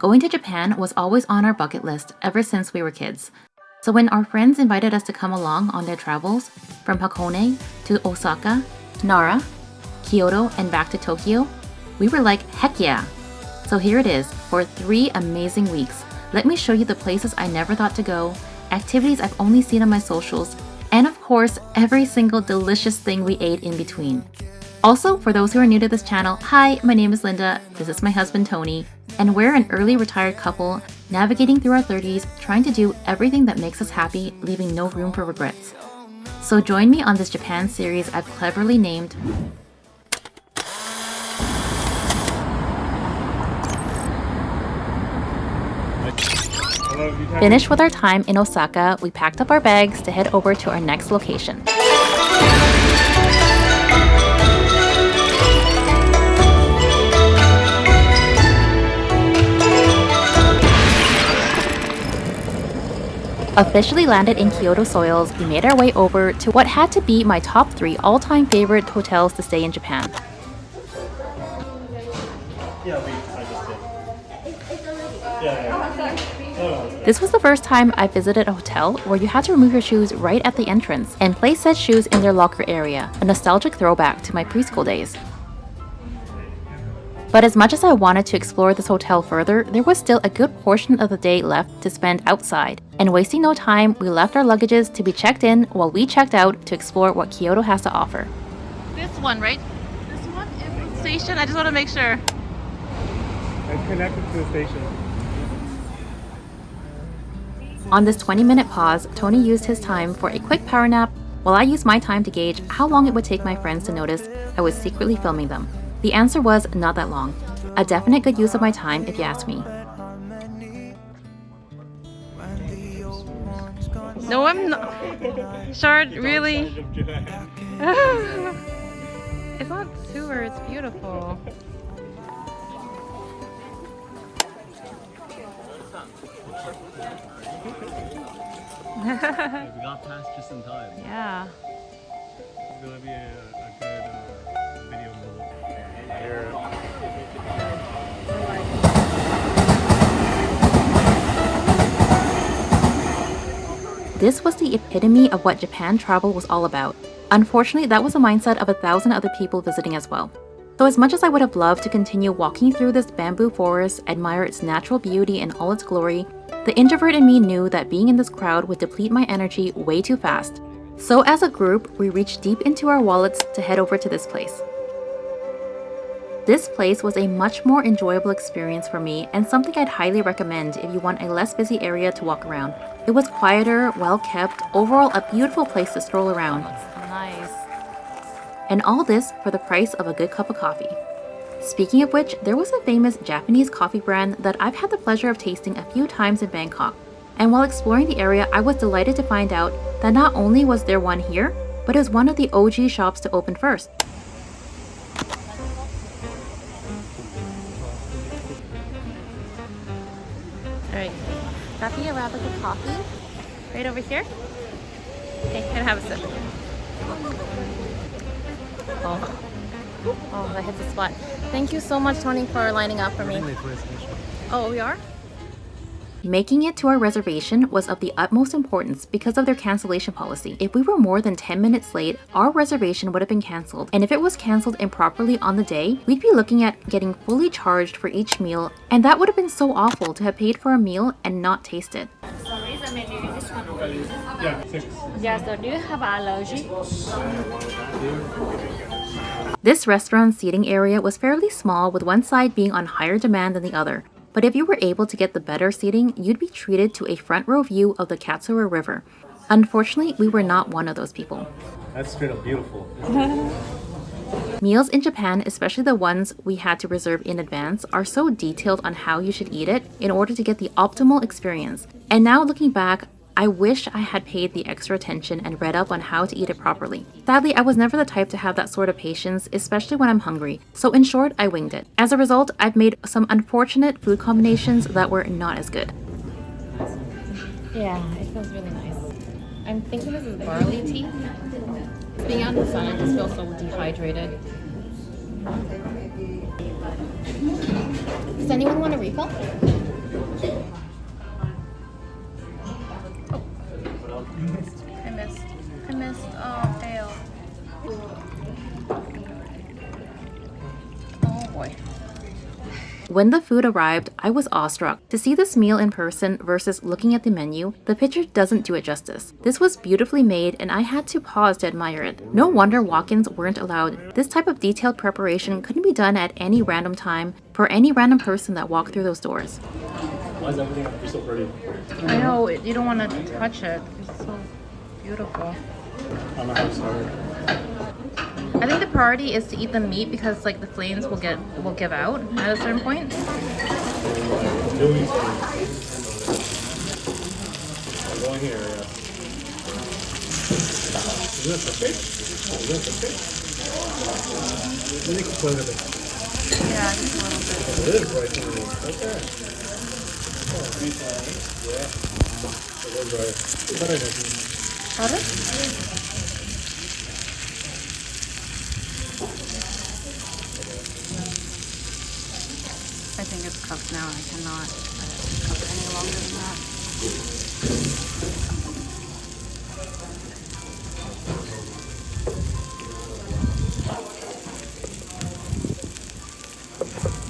Going to Japan was always on our bucket list ever since we were kids. So when our friends invited us to come along on their travels, from Hakone to Osaka, Nara, Kyoto, and back to Tokyo, we were like, heck yeah! So here it is, for 3 amazing weeks. Let me show you the places I never thought to go, activities I've only seen on my socials, and of course, every single delicious thing we ate in between. Also, for those who are new to this channel, hi, my name is Linda, this is my husband Tony, and we're an early retired couple navigating through our 30s, trying to do everything that makes us happy, leaving no room for regrets. So join me on this Japan series I've cleverly named Finished with our time in Osaka, we packed up our bags to head over to our next location. Officially landed in Kyoto soils, we made our way over to what had to be my top 3 all-time favorite hotels to stay in Japan. This was the first time I visited a hotel where you had to remove your shoes right at the entrance and place said shoes in their locker area, a nostalgic throwback to my preschool days. But as much as I wanted to explore this hotel further, there was still a good portion of the day left to spend outside. And wasting no time, we left our luggages to be checked in while we checked out to explore what Kyoto has to offer. This one, right? This one is the station? I just want to make sure. It's connected to the station. On this 20-minute pause, Tony used his time for a quick power nap while I used my time to gauge how long it would take my friends to notice I was secretly filming them. The answer was not that long. A definite good use of my time if you ask me. No, I'm not. Short, really? It's not sewer, it's beautiful. We got past just in time. Yeah. It's gonna be a good video here. This was the epitome of what Japan travel was all about. Unfortunately, that was the mindset of 1,000 other people visiting as well. So as much as I would have loved to continue walking through this bamboo forest, admire its natural beauty in all its glory, the introvert in me knew that being in this crowd would deplete my energy way too fast. So as a group, we reached deep into our wallets to head over to this place. This place was a much more enjoyable experience for me and something I'd highly recommend if you want a less busy area to walk around. It was quieter, well kept, overall a beautiful place to stroll around. Nice. And all this for the price of a good cup of coffee. Speaking of which, there was a famous Japanese coffee brand that I've had the pleasure of tasting a few times in Bangkok. And while exploring the area, I was delighted to find out that not only was there one here, but it was one of the OG shops to open first. Alright, got the Arabica coffee right over here. Okay, can I have a sip? Oh, that hits the spot. Thank you so much, Tony, for lining up for me. Oh, we are? Making it to our reservation was of the utmost importance because of their cancellation policy. If we were more than 10 minutes late, our reservation would have been cancelled. And if it was cancelled improperly on the day, we'd be looking at getting fully charged for each meal. And that would have been so awful to have paid for a meal and not taste it. Sorry, the menu is this one. Yeah, 6. Yeah, so do you have allergy? This restaurant's seating area was fairly small, with one side being on higher demand than the other. But if you were able to get the better seating, you'd be treated to a front row view of the Katsura River. Unfortunately, we were not one of those people. That's straight up beautiful. Meals in Japan, especially the ones we had to reserve in advance, are so detailed on how you should eat it in order to get the optimal experience. And now looking back, I wish I had paid the extra attention and read up on how to eat it properly. Sadly, I was never the type to have that sort of patience, especially when I'm hungry. So in short, I winged it. As a result, I've made some unfortunate food combinations that were not as good. Yeah, it feels really nice. I'm thinking this is barley tea. Being out in the sun, I just feel so dehydrated. Does anyone want a refill? When the food arrived, I was awestruck. To see this meal in person versus looking at the menu, the picture doesn't do it justice. This was beautifully made and I had to pause to admire it. No wonder walk-ins weren't allowed. This type of detailed preparation couldn't be done at any random time for any random person that walked through those doors. Why is everything so pretty? I know, you don't want to touch it. It's so beautiful. I don't know how to start. I think the priority is to eat the meat because like the flames will give out at a certain point. Going here, yeah. Is this a fish? Is this a fish? Let me explain a bit. Yeah, just a little bit. It is right here. Okay. Oh, yeah. It was right. Better than Got it? I think it's cooked now. I cannot let it cook any longer than that.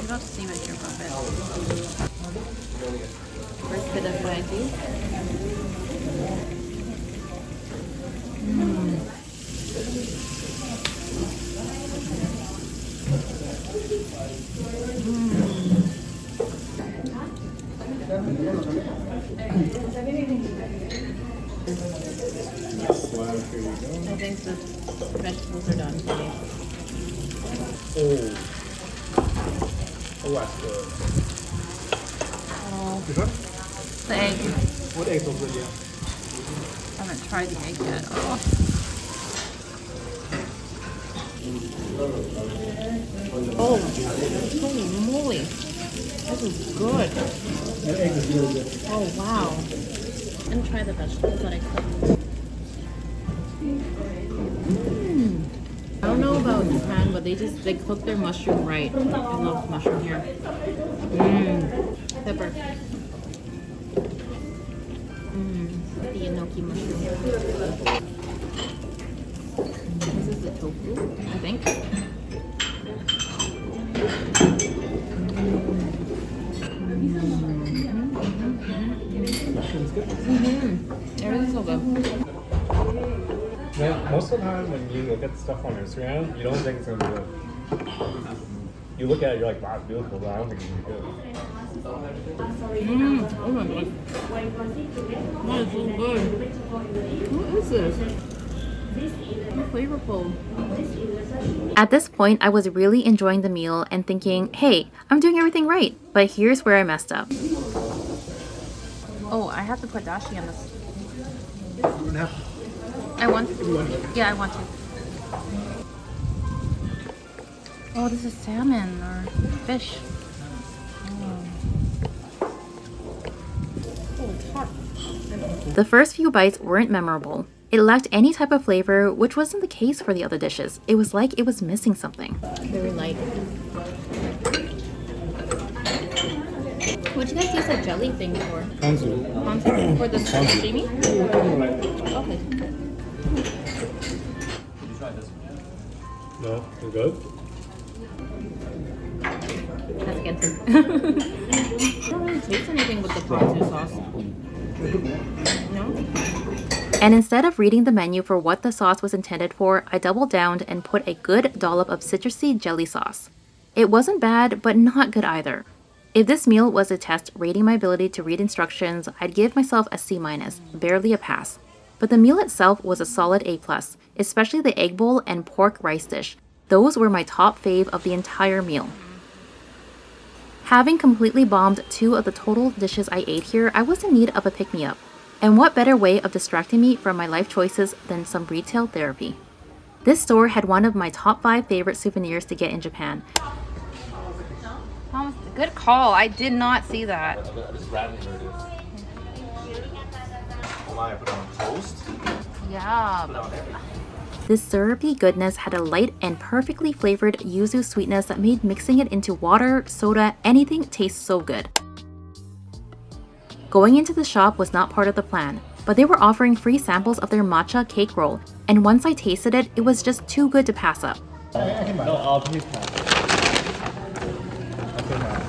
You don't see what you're about it. First bit of veggie. Here you go. I think the vegetables are done for me. Oh, that's good. Oh, You sure? the egg. What eggs was it? Yeah. I haven't tried the egg yet. Oh. Oh, holy moly. This is good. That egg is really good. Oh, wow. And try the vegetables that I cooked. I don't know about Japan, but they cook their mushroom right. I love mushroom here. Pepper. The enoki mushroom. This is the tofu, I think. Mushroom's good. Everything's so good. Yeah, most of the time when you look at stuff on Instagram, you don't think it's gonna be good. You look at it, you're like, wow, it's beautiful, but I don't think it's gonna be good. Oh my god. That is so good. What is this? So flavorful. At this point, I was really enjoying the meal and thinking, hey, I'm doing everything right. But here's where I messed up. Oh, I have to put dashi on this. Now, I want to. Yeah, I want to. Oh, this is salmon or fish. Oh, it's hot. The first few bites weren't memorable. It lacked any type of flavor, which wasn't the case for the other dishes. It was like it was missing something. Very light. What do you guys use a jelly thing for? Hanzu. Ponzu? For the sashimi? Okay. No, you're good? That's against it. I don't really taste anything with the ponzu sauce. No? And instead of reading the menu for what the sauce was intended for, I doubled down and put a good dollop of citrusy jelly sauce. It wasn't bad, but not good either. If this meal was a test rating my ability to read instructions, I'd give myself a C-, barely a pass. But the meal itself was a solid A+, especially the egg bowl and pork rice dish. Those were my top fave of the entire meal. Having completely bombed 2 of the total dishes I ate here, I was in need of a pick-me-up. And what better way of distracting me from my life choices than some retail therapy? This store had one of my top 5 favorite souvenirs to get in Japan. Good call. I did not see that. I just randomly heard it. Oh my, I put it on toast? Yeah. This syrupy goodness had a light and perfectly flavored yuzu sweetness that made mixing it into water, soda, anything taste so good. Going into the shop was not part of the plan, but they were offering free samples of their matcha cake roll, and once I tasted it, it was just too good to pass up. No, I'll please pass. Okay, now.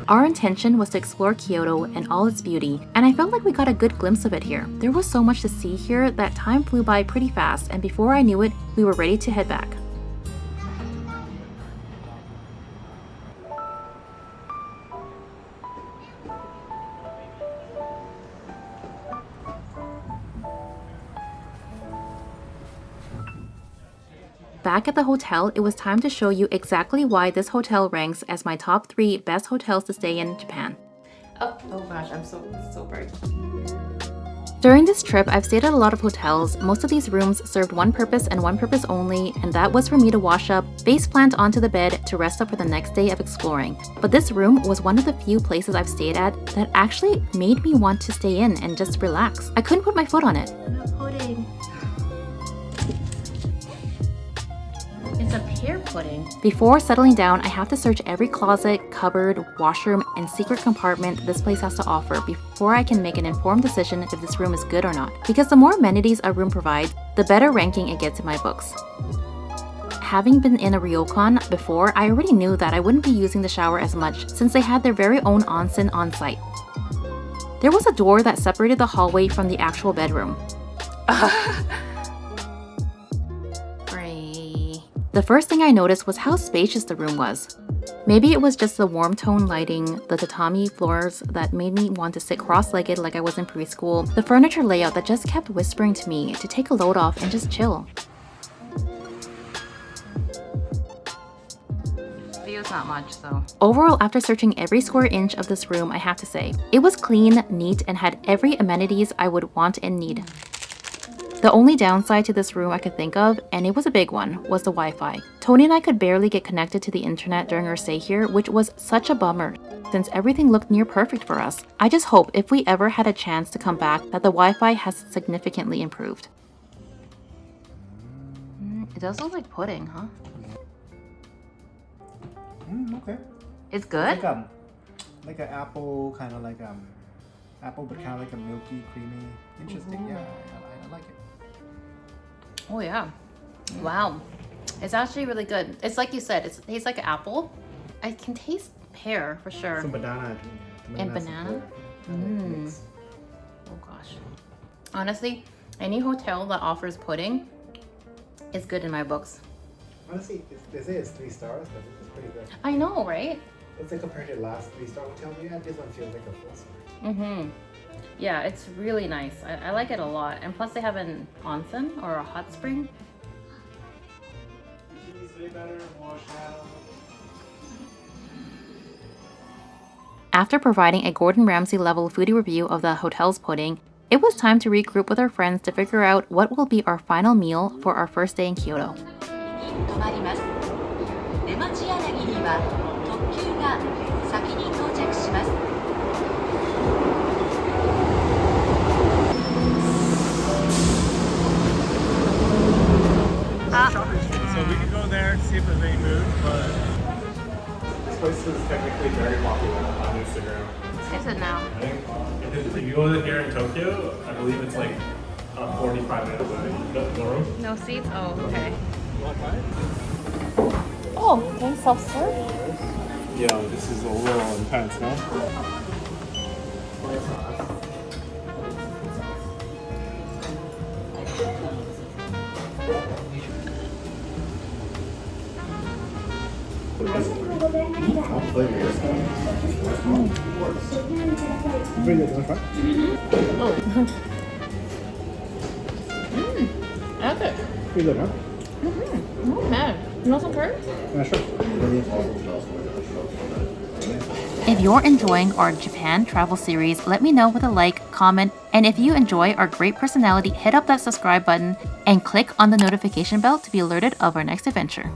Our intention was to explore Kyoto and all its beauty, and I felt like we got a good glimpse of it here. There was so much to see here that time flew by pretty fast, and before I knew it, we were ready to head back. Back at the hotel, it was time to show you exactly why this hotel ranks as my top 3 best hotels to stay in Japan. Oh gosh, I'm so bright. During this trip, I've stayed at a lot of hotels. Most of these rooms served one purpose and one purpose only, and that was for me to wash up, face plant onto the bed to rest up for the next day of exploring. But this room was one of the few places I've stayed at that actually made me want to stay in and just relax. I couldn't put my foot on it. Pudding. It's a pear pudding. Before settling down, I have to search every closet, cupboard, washroom, and secret compartment this place has to offer before I can make an informed decision if this room is good or not. Because the more amenities a room provides, the better ranking it gets in my books. Having been in a Ryokan before, I already knew that I wouldn't be using the shower as much since they had their very own onsen on site. There was a door that separated the hallway from the actual bedroom. The first thing I noticed was how spacious the room was. Maybe it was just the warm tone lighting, the tatami floors that made me want to sit cross-legged like I was in preschool, the furniture layout that just kept whispering to me to take a load off and just chill. Feels not much though. Overall, after searching every square inch of this room, I have to say, it was clean, neat, and had every amenities I would want and need. The only downside to this room I could think of, and it was a big one, was the Wi-Fi. Tony and I could barely get connected to the internet during our stay here, which was such a bummer, since everything looked near perfect for us. I just hope if we ever had a chance to come back that the Wi-Fi has significantly improved. It does look like pudding, huh? Okay. It's good? Like an apple, kind of like apple, but kind of like a milky, creamy. Interesting. Yeah, I like it. Oh yeah. Wow. It's actually really good. It's like you said, it tastes like an apple. I can taste pear for sure. Some banana. And banana? Oh gosh. Honestly, any hotel that offers pudding is good in my books. Honestly, they say it's 3 stars, but it's pretty good. I know, right? Let's say compared to the last 3-star hotel we had, this one feels like a 4-star. Yeah, it's really nice. I like it a lot. And plus they have an onsen or a hot spring. After providing a Gordon Ramsay level foodie review of the hotel's pudding, it was time to regroup with our friends to figure out what will be our final meal for our first day in Kyoto. So we can go there and see if there's any food, but this place is technically very popular on Instagram. Is it now? I think if you go here in Tokyo, I believe it's like 45 minutes away. No room? No seats? Oh, okay. You want to try it? Oh, they self-serve? Yeah, this is a little intense, no? I like it. Pretty good, huh? Not bad. You want some curry? Yeah, sure. If you're enjoying our Japan travel series, let me know with a like, comment, and if you enjoy our great personality, hit up that subscribe button and click on the notification bell to be alerted of our next adventure.